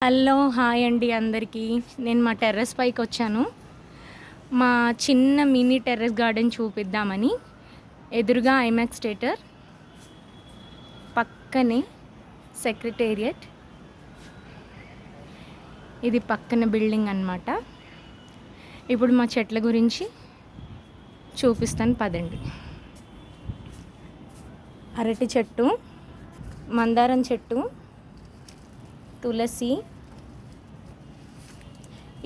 Hello hi అండి అందరికీ. నేను మా టెర్రస్ పైకి వచ్చాను. మా చిన్న మినీ టెర్రస్ గార్డెన్ చూపిద్దామని. ఎదురుగా ఐమాక్స్ థియేటర్, పక్కనే సెక్రటేరియట్, ఇది పక్కన బిల్డింగ్ అన్నమాట. ఇప్పుడు మా చెట్ల గురించి చూపిస్తాను పదండి. అరటి చెట్టు, మందారం చెట్టు, తులసి.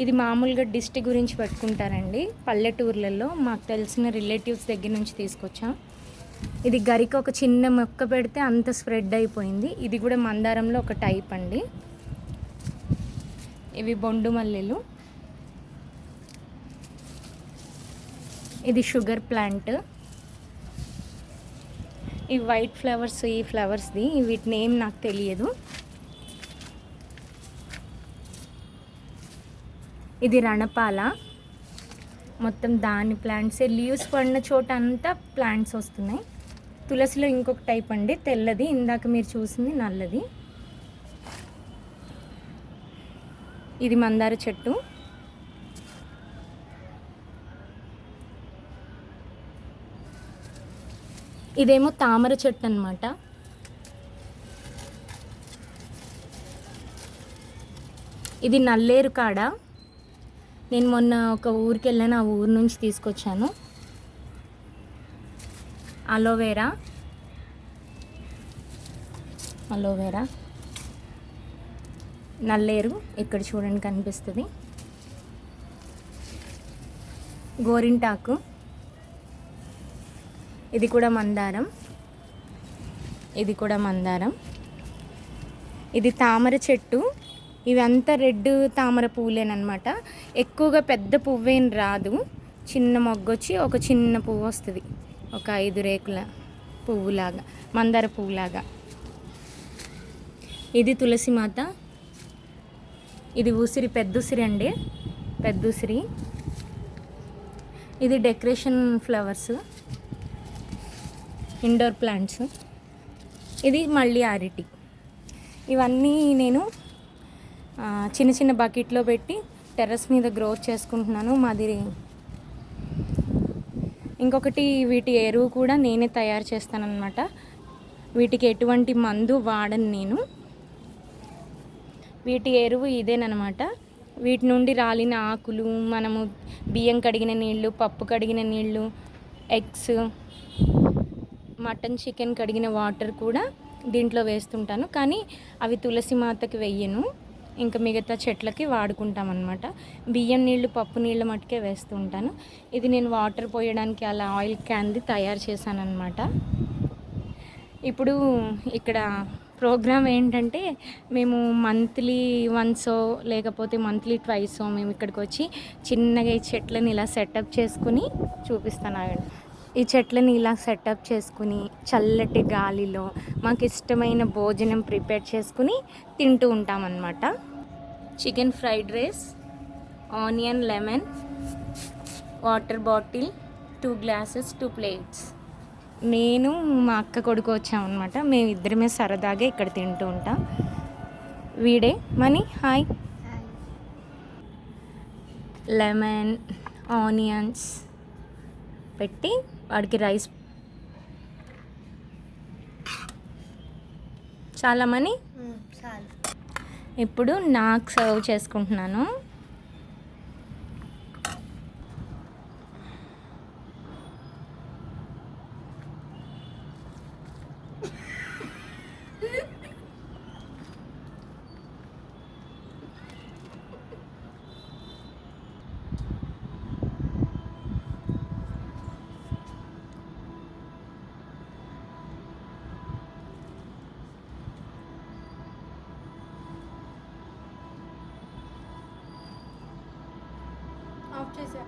ఇది మామూలుగా దిష్టి గురించి పెట్టుకుంటారండి పల్లెటూర్లలో. మాకు తెలిసిన రిలేటివ్స్ దగ్గర నుంచి తీసుకొచ్చాం. ఇది గరికి ఒక చిన్న మొక్క పెడితే అంత స్ప్రెడ్ అయిపోయింది. ఇది కూడా మందారంలో ఒక టైప్ అండి. ఇవి బొండు మల్లెలు. ఇది షుగర్ ప్లాంట్. ఈ వైట్ ఫ్లవర్స్, ఈ ఫ్లవర్స్ది వీటి నేమ్ నాకు తెలియదు. ఇది రణపాల. మొత్తం దాని ప్లాంట్సే. లీవ్స్ పడిన చోట అంతా ప్లాంట్స్ వస్తున్నాయి. తులసిలో ఇంకొక టైప్ అండి, తెల్లది. ఇందాక మీరు చూసింది నల్లది. ఇది మందార చెట్టు. ఇదేమో తామర చెట్టు అన్నమాట. ఇది నల్లేరు కాడ. నేను మొన్న ఒక ఊరికి వెళ్ళాను, ఆ ఊరు నుంచి తీసుకొచ్చాను. అలోవేరా, నల్లేరు ఇక్కడ చూడండి కనిపిస్తుంది. గోరింటాకు, ఇది కూడా మందారం. ఇది తామర చెట్టు. ఇవంతా రెడ్ తామర పువ్వులేనమాట. ఎక్కువగా పెద్ద పువ్వేం రాదు, చిన్న మొగ్గొచ్చి ఒక చిన్న పువ్వు వస్తుంది, ఒక 5 రేకుల పువ్వులాగా, మందార పువ్వులాగా. ఇది తులసి మాత. ఇది ఉసిరి, పెద్ద ఉసిరి అండి, పెద్ద ఉసిరి. ఇది డెకరేషన్ ఫ్లవర్స్, ఇండోర్ ప్లాంట్స్. ఇది మళ్ళీ అరటి. ఇవన్నీ నేను చిన్న చిన్న బకెట్లో పెట్టి టెర్రస్ మీద గ్రోత్ చేసుకుంటున్నాను. మాది ఇంకొకటి, వీటి ఎరువు కూడా నేనే తయారు చేస్తానన్నమాట. వీటికి ఎటువంటి మందు వాడను నేను. వీటి ఎరువు ఇదేనమాట. వీటి నుండి రాలిన ఆకులు, మనము బియ్యం కడిగిన నీళ్ళు, పప్పు కడిగిన నీళ్ళు, ఎగ్స్, మటన్, చికెన్ కడిగిన వాటర్ కూడా దీంట్లో వేస్తుంటాను. కానీ అవి తులసి మాతకి వెయ్యను, ఇంకా మిగతా చెట్లకి వాడుకుంటాం అన్నమాట. బియ్యం నీళ్ళు, పప్పు నీళ్ళు మట్టుకే వేస్తూ ఉంటాను. ఇది నేను వాటర్ పోయడానికి అలా ఆయిల్ క్యాన్ది తయారు చేశాను అన్నమాట. ఇప్పుడు ఇక్కడ ప్రోగ్రామ్ ఏంటంటే, మేము మంత్లీ వన్సో లేకపోతే మంత్లీ ట్వైసో మేము ఇక్కడికి వచ్చి చిన్నగా ఈ చెట్లని ఇలా సెటప్ చేసుకుని చూపిస్తాను. ఆగండి. ఈ చెట్లని ఇలా సెటప్ చేసుకుని చల్లటి గాలిలో మాకు ఇష్టమైన భోజనం ప్రిపేర్ చేసుకుని తింటూ ఉంటామన్నమాట. Chicken fried rice, onion, lemon, water bottle, 2 glasses, 2 plates. నేను మా అక్క కొడుకు వచ్చామన్నమాట. మేము ఇద్దరమే సరదాగా ఇక్కడ తింటూ ఉంటాం. వీడే మనీ. హాయ్. లెమన్, ఆనియన్స్ పెట్టి వాడికి రైస్. చాలా మనీ. ఇప్పుడు నాకు సర్వ్ చేసుకుంటున్నాను. ఆఫ్ చేసా.